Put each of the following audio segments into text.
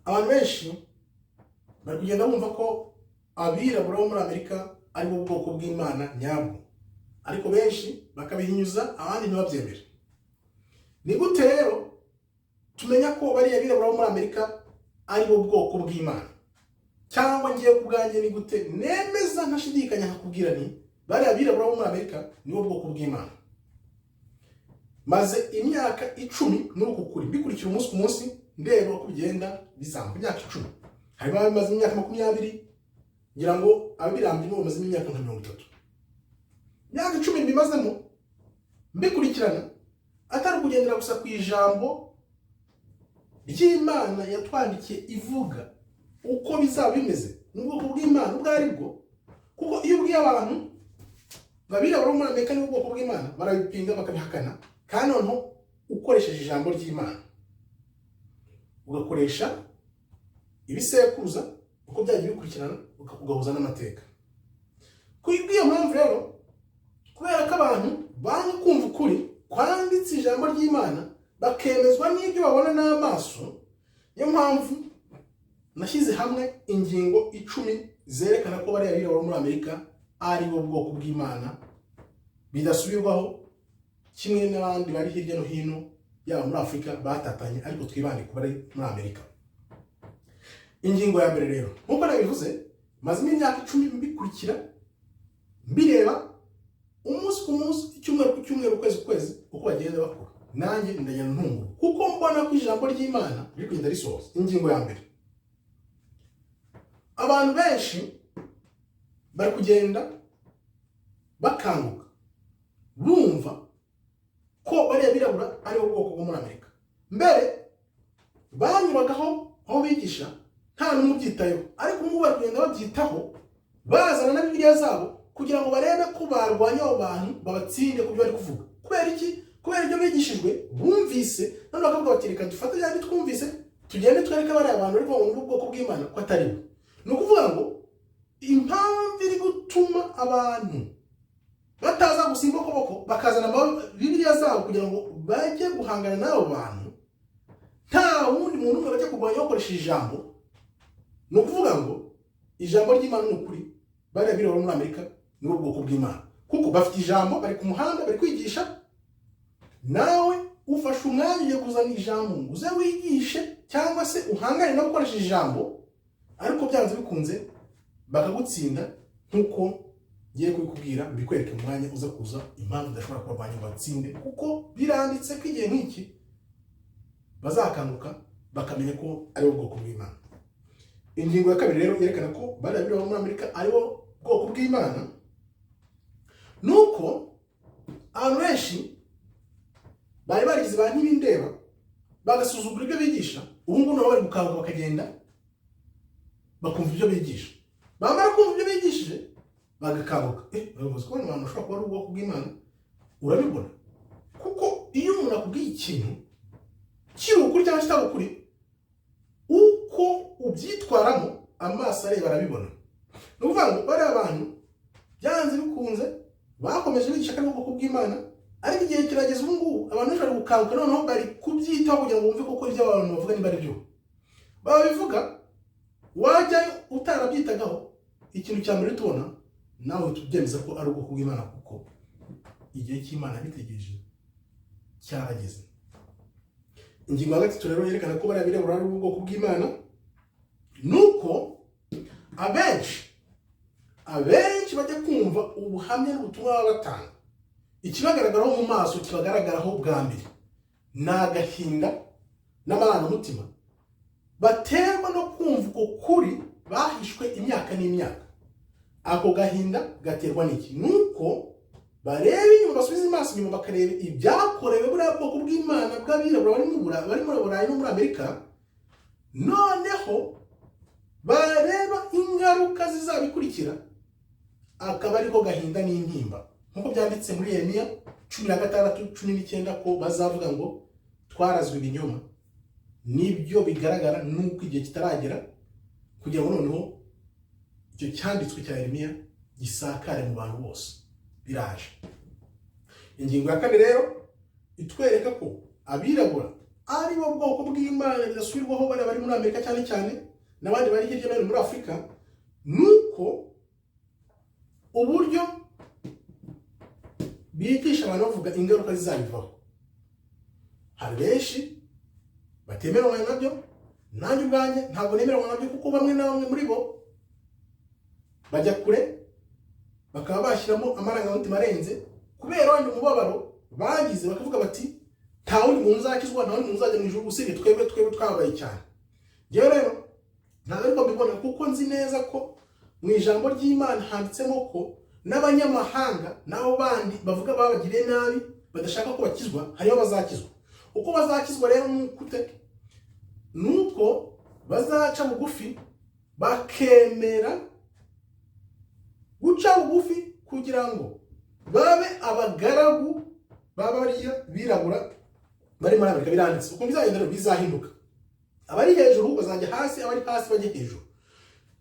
abantu benshi bari kugenda bumva ko abirabura bo muri Amerika ari bo bwoko bw'Imana nyabwo, ariko benshi bakabihinyuza abandi ntibabyemere. Ni gute rero tumenya ko bari abirabura bo muri Amerika ari bo bwoko bw'Imana? Cyangwa ngiye kubwanjye ni gute nemeza ntashidikanya nkakubwira ni bari abirabura bo muri Amerika ni bo bwoko bw'Imana? Maze imyaka 10 muri uku kuri bikurikira umunsi ku munsi, ndeba uko bigenda bizamuka. Imyaka 10 harimo abamaze imyaka 20, ngira ngo abirambye bo bamaze imyaka 30. Imyaka 10 bimazemo mbikurikirana, atari kugendera gusa ku ijambo ry'Imana yatwandikiye ivuga uko bizaba bimeze n'ubwoko bw'Imana ubwo ari bwo. Kuko iyo ubwiye abantu babirabura muri Amerika ni ubwoko bw'Imana, barabipinga bakabihakana, kandi noneho ukoresheje ijambo ry'Imana, ugakoresha ibisekuruza uko byagiye bikurikirana, ugahuza n'amateka. Kuri iyo mpamvu rero, kubera ko abantu banga kumva ukuri kwanditse ijambo ry'Imana, bakemezwa n'ibyo babona n'amaso, niyo mpamvu nashyize hamwe ingingo 10 zerekana ko bari abirabura muri Amerika ari bo bwoko bw'Imana bidasubirwaho, kimwe n'abandi bari hirya no hino yaba muri Afurika batatanye, ariko twibande ku bari muri Amerika. Ingingo ya mbere rero, nkuko nabivuze, maze imyaka 10 mbikurikira, mbireba umunsi ku munsi, icyumweru ku cyumweru, ukwezi ku kwezi, uko bagenda bakora. Nanjye ndagenda ntungura kuko mbona ko ijambo ry'Imana riri kugenda risohoza. Ingingo ya mbere, abantu benshi bari kugenda bakanguka bumva ko bari abirabura ari ubwoko bwo muri Amerika. Mbere banyuragaho aho bigisha nta n'umwe ubyitayeho, ariko ubu bari kugenda babyitaho, bazana na Bibiliya zabo kugira ngo barebe ko barwanya abo bantu, babatsinde ku byo bari kuvuga. Kubera iki? Kubera ibyo bigishijwe bumvise, none bakavuga bati reka dufate cyane twumvise, tugende twereke bari abantu bari mu bwoko bw'Imana ko atari bo. Ni ukuvuga ngo impamvu iri gutuma abantu bataza gusimba ukuboko bakazana Bibiliya zabo kugira ngo bajye guhangana n'abo bantu, nta wundi muntu umwe bajya kurwanya bakoresheje ijambo. Ni ukuvuga ngo ijambo ry'Imana ni ukuri, bari abirabura muri Amerika ni ubwoko bw'Imana, kuko bafite ijambo, bari ku muhanda, bari kwigisha. Nawe ufashe umwanya ugiye kuzana ijambo ngo uze wigishe cyangwa se uhangane no gukoresha ijambo, ariko byanze bikunze bakagutsinda, nkuko ngiye kubikubwira mbikwereke mu mwanya uza kuza impamvu udashobora kurwanya batsinde, kuko biranditse ko igihe nk'iki bazakanguka bakamenya ko ari ubwoko bw'Imana. Ingingo ya kabiri rero yerekana ko bari abirabura muri Amerika ari bo bwoko bw'Imana, nuko abantu benshi bari barigize ba ntibindeba, bagasuzugura ibyo bigisha. Ubu ngubu nabo bari gukanguka bakagenda bakumva ibyo bigisha, bamara kumva ibyo bigishije bagakanguka. Urabivuze ko abantu bashobora kuba ari ubwoko bw'Imana, urabibona. Kuko iyo umuntu akubwiye ikintu kiri ukuri cyangwa kitari ukuri, uko ubyitwaramo amaso areba arabibona. Ni ukuvuga ngo bari abantu byanze bikunze bakomeje bigisha ko ari ubwoko bw'Imana, ariko igihe kirageze ubu ngubu abantu bari gukanguka, noneho bari kubyitaho kugira ngo bumve koko ibyo abantu bavuga niba ari byo. Babivuga wajya utarabyitagaho, ikintu cya mbere tubona nawe tubyemeza ko ari ubwoko bw'Imana, kuko igihe cy'Imana bitegereje cyarageze. Ingingo ya gatatu rero yerekana ko bari abirabura ari ubwoko bw'Imana, nuko abenshi bajya kumva ubuhamya n'ubutumwa baba batanga, ikibagaragaraho mu maso, kibagaragaraho bwa mbere ni agahinda n'amarangamutima baterwa no kumva uko kuri bahishwe imyaka n'imyaka. Ako gahinda gaterwa n'iki? Nuko bareba inyuma, basubiza amaso inyuma, bakareba ibyakorewe buriya bwoko bw'Imana bw'abirabura bari muri Burayi no muri Amerika, noneho bareba ingaruka zizabikurikira, akaba ariko gahinda n'intimba, nkuko byanditse muri Yeremiya 16:19 ko bazavuga ngo twarazwe ibinyoma. Nibyo bigaragara, nuko igihe kitaragera kugira ngo noneho icyo cyanditswe cya Yeremiya gisakare mu bantu bose. Biraje. Ingingo ya kane rero itwereka ko abirabura ari bo bwoko bw'Imana bidasubirwaho bari muri Amerika cyane cyane n'abandi bari hirya no hino muri Afurika, nuko uburyo bigisha abantu bavuga ingaruka zizabivaho. Hari benshi batemeranywa nabyo, nanjye ubwanjye ntabwo nemeranywa nabyo, kuko bamwe na bamwe muri bo bajya kure bakaba bashyiramo amarangamutima arenze kubera wenda umubabaro bagize, bakavuga bati nta wundi muntu uzakizwa, nta wundi muntu uzajya mu ijuru usibye twebwe twabaye cyane. Njyewe rero ntabwo ariko mbibona, kuko nzi neza ko mu ijambo ry'Imana handitsemo ko n'abanyamahanga nabo bandi bavuga babagiriye nabi badashaka ko bakizwa hariho bazakizwa. Uko bazakizwa rero nuko bazaca bugufi bakemera guca bugufi kugira ngo babe abagaragu b'abariya birabura bari muri Amerika. Biranditse uko bizagenda bizahinduka, abari hejuru bazajya hasi, abari hasi bajye hejuru.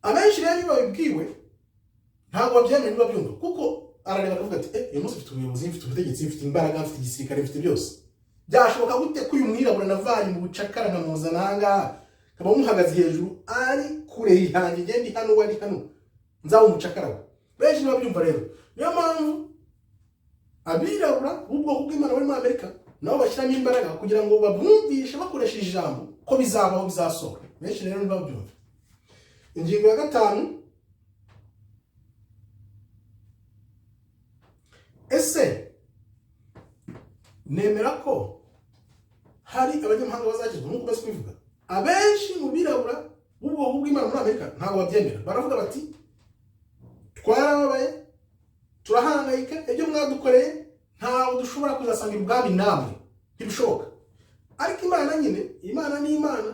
Abenshi rero babibwiwe ntabwo babyemera ntibabyumva, kuko arareba akavuga ati uyu munsi mfite ubuyobozi, mfite ubutegetsi, mfite imbaraga, mfite igisirikare, mfite byose. Byashoboka gute ko uyu mwirabura navanye mu bucakara nkamuzana ahangaha kaba muhagaze hejuru ari kure yanjye, ngende hano wari hano nzaba umucakara we? Benshi ntibabyumva rero. Niyo mpamvu abirabura b'ubwoko bw'Imana bari muri Amerika nabo bashyiramo imbaraga kugira ngo babumvishe bakoresheje ijambo ko bizabaho, bizasohoka. Benshi rero ntibabyumva. Ingingo ya 5, ese nemera ko hari abanyamahanga bazakizwa nk'uko basi kubivuga? Abenshi mu birabura b'ubwoko bw'Imana muri Amerika ntabwo babyemera. Baravuga bati twarababaye, turahangayika, ibyo mwadukoreye ntawe dushobora kuzasanga ubwami namwe, ntibishoboka. Ariko Imana nyine, Imana ni Imana,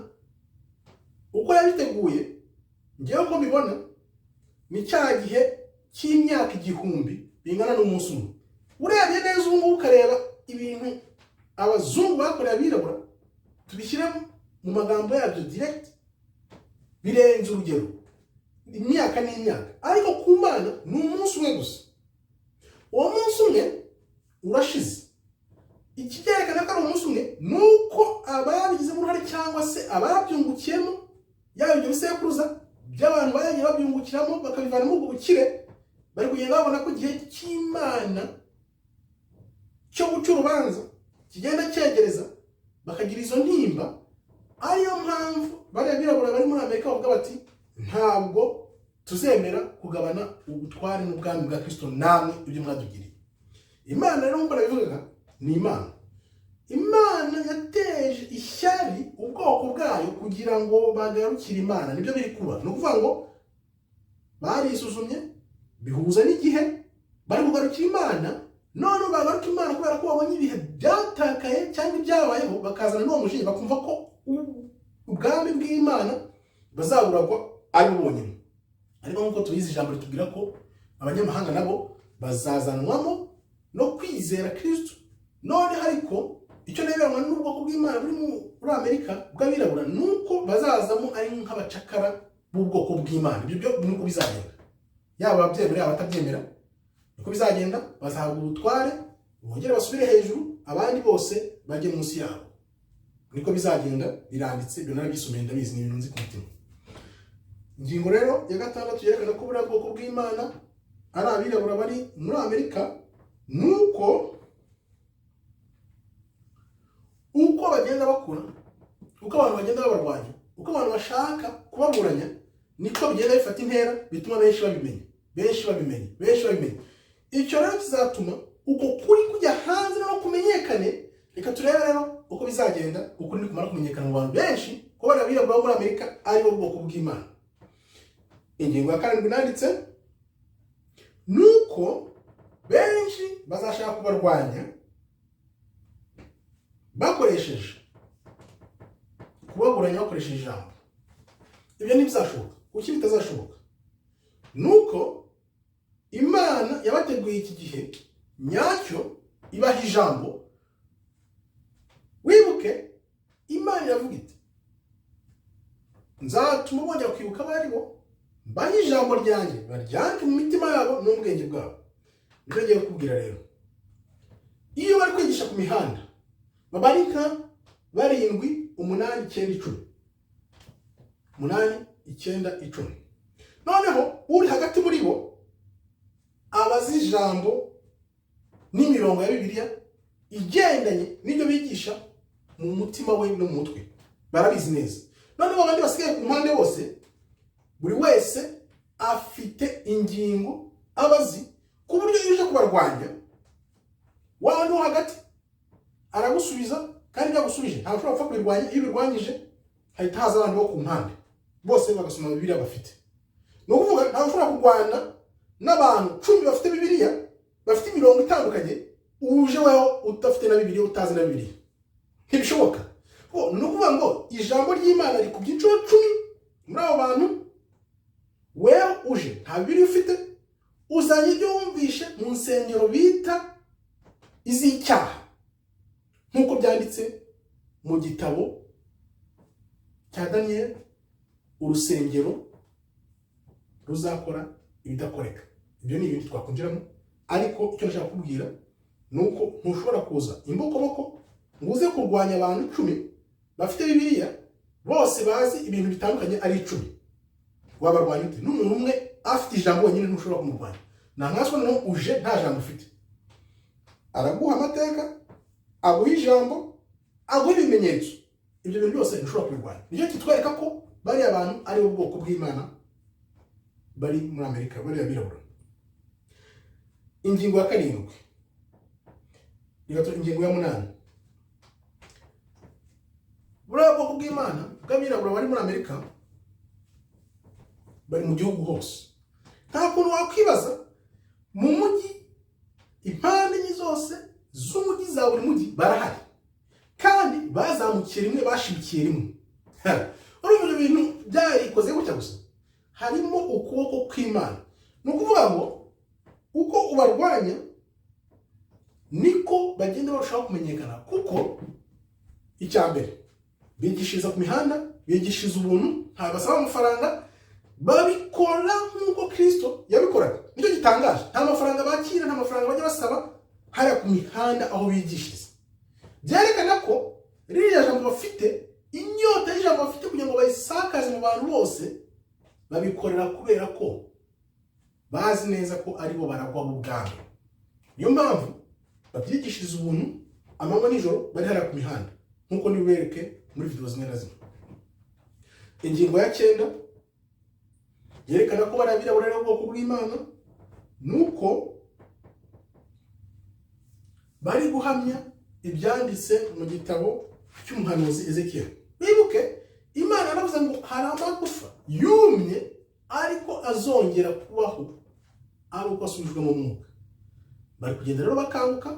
uko yabiteguye ngewe ko mbibona ni cya gihe cy'imyaka 1000 bingana n'umunsi umwe. Urebye neza ubu ngubu ukareba ibintu abazungu bakoreye abirabura, tubishyire mu magambo yabyo direct, birenze urugero imyaka n'imyaka. Ariko ku Mana ni umunsi umwe gusa. Uwo munsi umwe urashize. Ikibyerekana ko ari umunsi umwe nuko ababigizemo uruhare cyangwa se ababyungukiyemo, yaba ibyo bisekuruza by'abantu bagiye babyungukiramo bakabivana mu bukire, bari kugenda babona ko igihe cy'Imana cyo guca urubanza kigenda cyegereza, bakagira izo ntimba. Ariyo mpamvu bariya birabura bari muri Amerika bavuga bati ntabwo tuzemera kugabana ubutware n'ubwami bwa Kristo namwe ibyo mwadugiriye. Imana rero nk'uko nabivugaga ni Imana. Imana yateje ishyari ubwoko bwayo kugira ngo bagarukire Imana. Nibyo biri kuba. Ni ukuvuga ngo barisuzumye bihuza n'igihe bari kugarukira Imana, none bagaruka Imana kubera ko babonye ibihe byatakaye cyangwa ibyabayeho, bakazana n'uwo mujinya, bakumva ko ubwami bw'Imana bazaburagwa ari bonyine. Ariko nk'uko tubizi ijambo ritubwira ko abanyamahanga nabo bazazanwamo no kwizera Kristo. None ariko icyo neberanywa n'ubwoko bw'Imana buri muri Amerika bw'abirabura nuko bazazamo ari nk'abacakara b'ubwoko bw'Imana. Ibyo byo nuko bizagenda, yaba ababyemera abatabyemera nuko bizagenda. Bazahabwa ubutware, bongere basubire hejuru, abandi bose bajye munsi yabo. Niko bizagenda, biranditse, ibyo narabyisomeye ndabizi, ni ibintu nzi ku mutima. Ingingo rero ya 6 yerekana ko buriya bwoko bw'Imana ari abirabura bari muri Amerika, nuko uko bagenda bakura, uko abantu bagenda babarwanya, uko abantu bashaka kubaburanya, niko bigenda bifata intera, bituma benshi babimenya. Icyo rero kizatuma uko kuri kujya hanze no kumenyekane. Reka turebe rero uko bizagenda ukuri nikumara kumenyekana mu bantu benshi ko bari abirabura muri Amerika ari bo bwoko bw'Imana. Ingingo ya 7 nanditse nuko benshi bazashaka kubarwanya bakoresheje kubaburanya, bakoresheje ijambo. Ibyo ntibizashoboka. Kuki bitazashoboka? Nuko Imana yabateguye iki gihe nyacyo ibaha ijambo. Wibuke Imana iravuga iti nzatuma bongera kwibuka abari bo, mbahe ijambo ryanjye baryandike mu mitima yabo n'ubwenge bwabo. Nibyo ngiye kukubwira rero. Iyo bari kwigisha ku mihanda, babarika barindwi, umunani, icyenda, icumi. Umunani, icyenda, icumi. Noneho uri hagati muri bo abazi ijambo n'imirongo ya Bibiliya igendanye n'ibyo bigisha mu mutima we no mu mutwe, barabizi neza. Noneho abandi basigaye ku mpande bose, buri wese afite ingingo abazi, ku buryo iyo uje kubarwanya wano hagati aragusubiza, kandi byagusubije ntabwo ushobora gupfa kubirwanya. Iyo birwanyije hahita haza abandi bo ku mpande, bose bagasoma Bibiliya bafite. Ni ukuvuga ntabwo ushobora kurwana n'abantu 10 bafite Bibiliya, bafite imirongo itandukanye, uje weho udafite na Bibiliya, utazi na Bibiliya. Ntibishoboka. Ni ukuvuga ngo ijambo ry'Imana riri ku byiciro 10 muri abo bantu. Wewe uje nta Bibiliya ufite, uzanye ibyo wumvishe mu nsengero bita iz'icyaha, nk'uko byanditse mu gitabo cya Daniel, urusengero ruzakora ibidakoreka. Ibyo ni ibintu twakunjiramo, ariko icyo nshaka kubwira ni uko ntushobora kuza imbokoboko ngo uze kurwanya abantu 10 bafite Bibiliya, bose bazi ibintu bitandukanye ari 10. Wabarwanya ute? N'umuntu umwe afite ijambo wenyine ntushobora kumurwanya. Na nkaswa no uje nta jambo ufite, araguha amateka, aguha ijambo, aguha ibimenyetso. Ibyo bintu byose ntushobora kubirwanya. Nicyo kitwereka ko bari abantu ari ubwoko bw'Imana bari muri Amerika, bari abirabura. Ingingo ya 7, ingingo ya 8. Buri ubwoko bw'Imana bw'abirabura bari muri Amerika bari mu gihugu hose. Nta kuntu wakwibaza mu mujyi, impande zose z'umujyi za buri mujyi barahari, kandi bazamukiye rimwe, bashibikiye rimwe. Urumva ibyo bintu byarikoze gutya gusa, harimo ukuboko kw'Imana. Ni ukuvuga ngo uko ubarwanya niko bagenda barushaho kumenyekana, kuko icya mbere bigishiriza ku mihanda, bigishiriza ubuntu, ntabwo basaba amafaranga, babikora nk'uko Kristo yabikoraga. Nicyo gitangaje, nta mafaranga bakira, nta mafaranga bajya basaba hariya ku mihanda aho bigishiriza. Byerekana ko ririya jambo bafite, inyota y'ijambo bafite kugira ngo bayisakaze mu bantu bose, babikorera kubera ko bazi neza ko ari bo baragwa mu bwami. Niyo mpamvu babyigishiriza ubuntu amanywa n'ijoro, bari hariya ku mihanda, nk'uko nibereke muri video zimwe na zimwe. Ingingo ya 9 yerekana ko bari abirabura ari ubwoko bw'Imana, nuko bari guhamya ibyanditse mu gitabo cy'umuhanuzi Ezekiel. Bibuke Imana yaravuze ngo hari amagufa yumye ariko azongera kubaho ari uko asubijwe mu mwuka. Bari kugenda rero bakanguka,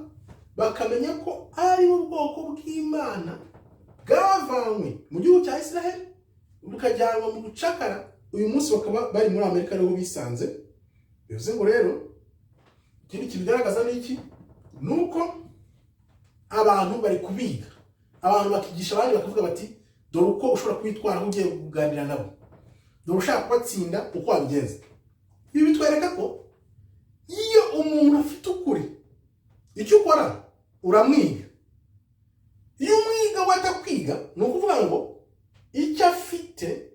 bakamenya ko ari ubwoko bw'Imana bwavanywe mu gihugu cya Israel bukajyanwa mu bucakara. Uyu munsi bakaba bari muri Amerika ariho bisanze. Bivuze ngo rero ikindi kibigaragaza ni iki? Nuko abantu bari kubiga, abantu bakigisha abandi, bakavuga bati dore uko ushobora kwitwara aho ugiye kuganira nabo, dore ushaka kubatsinda uko wabigenza. Ibi bitwereka ko iyo umuntu afite ukuri, icyo ukora uramwiga. Iyo umwiga watakwiga, ni ukuvuga ngo icyo afite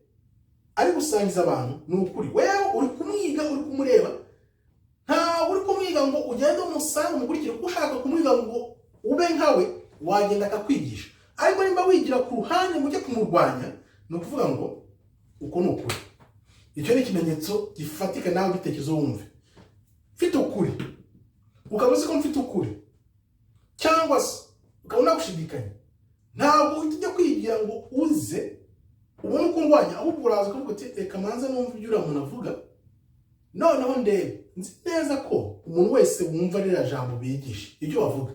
ari gusangiza abantu ni ukuri. Wewe uri kumwiga, uri kumureba, ntabwo uri kumwiga ngo ugende umusanga umukurikire. Kuko ushaka kumwiga ngo ube nkawe, wagenda akakwigisha. Ariko nimba wigira ku ruhande ngo ujye kumurwanya, ni ukuvuga ngo uko ni ukuri. Icyo ni ikimenyetso gifatika, nawe bitekerezo wumve. Mfite ukuri, ukaba uzi ko mfite ukuri, cyangwa se ukabona gushidikanya, ntabwo ujya kwigira ngo uze ubone uko ndwanya, ahubwo uraza ukavuga uti reka manza numva ibyo uriya muntu avuga, noneho ndebe. Nzi neza ko umuntu wese wumva ririya jambo bigisha ibyo bavuga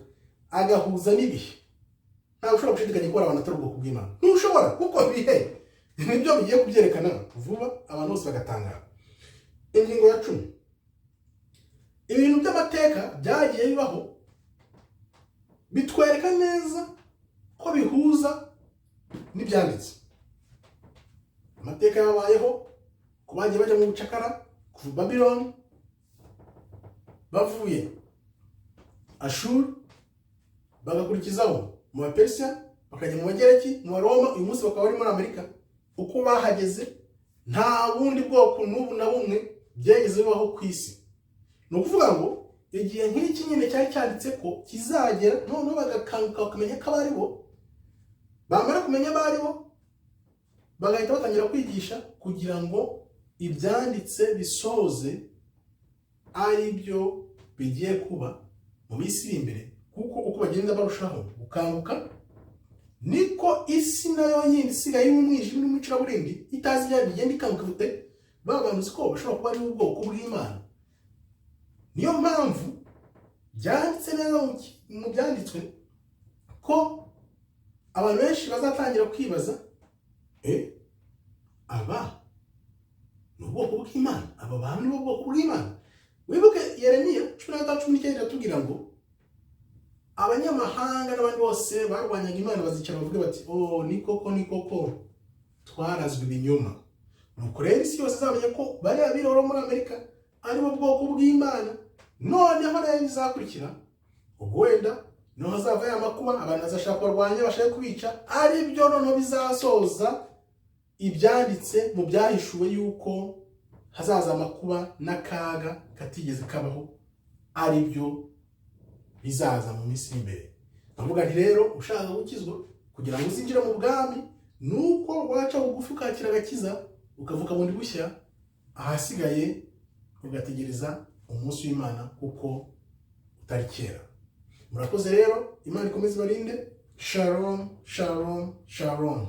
agahuza n'ibihe, ntabwo ushobora gushidikanya ko abantu atari ubwoko bw'Imana. Ntushobora, kuko bihe nibyo bigiye kubyerekana vuba, abantu bose bagatangara. Ingingo ya 10, ibintu by'amateka byagiye bibaho bitwereka neza ko bihuza n'ibyanditse. Amateka yabayeho ku bagiye bajya mu bucakara kuva Babylon, bavuye Ashuru bagakurikizaho mu Bapersia, bakajya mu Bagereki, mu Baroma, uyu munsi bakaba bari muri Amerika. Uko bahageze nta bundi bwoko n'ubu na bumwe byegeze bibaho ku isi. Ni ukuvuga ngo igihe nk'iki nyine cyari cyanditse ko kizagera, noneho bagakanguka bakamenya ko abari bo, bamara kumenya abari bo bagahita batangira kwigisha kugira ngo ibyanditse bisoze ari byo bigiye kuba mu minsi iri imbere. Kuko uko bagenda barushaho gukanguka niko isi nayo yindi isigaye y'umwijima n'umucuraburindi itazi ibyayo bigenda ikanguka bute babanutse ko bashobora kuba ari ubwoko bw'Imana. Niyo mpamvu byanditse neza mu byanditswe ko abantu benshi bazatangira kwibaza aba ni ubwoko bw'Imana, aba bantu ni ubwoko bw'Imana. Wibuke Yeremiya 19:19 atubwira ngo abanyamahanga n'abandi bose barwanyaga Imana bazicara bavuga bati ni koko twarazwe ibinyoma. Nuko rero isi yose izamenya ko bari abiroro muri Amerika ari bo bwoko bw'Imana. Noneho rero bizakurikira ubwo wenda no hazava ya makuba, abantu bazashaka kurwanya, bashaka kubica, ari byo noneho bizasoza ibyanditse mu byahishuwe yuko hazaza amakuba n'akaga katigeze kabaho, ari byo bizaza mu minsi imbere. Ndavuga nti rero ushaka gukizwa kugira ngo uzinjire mu bwami, nuko waca bugufi ukakira agakiza, ukavuka bundi bushya, ahasigaye ugategereza umunsi w'Imana kuko utari kera. Murakoze rero, Imana ikomeze ibarinde. Shalom, shalom, shalom.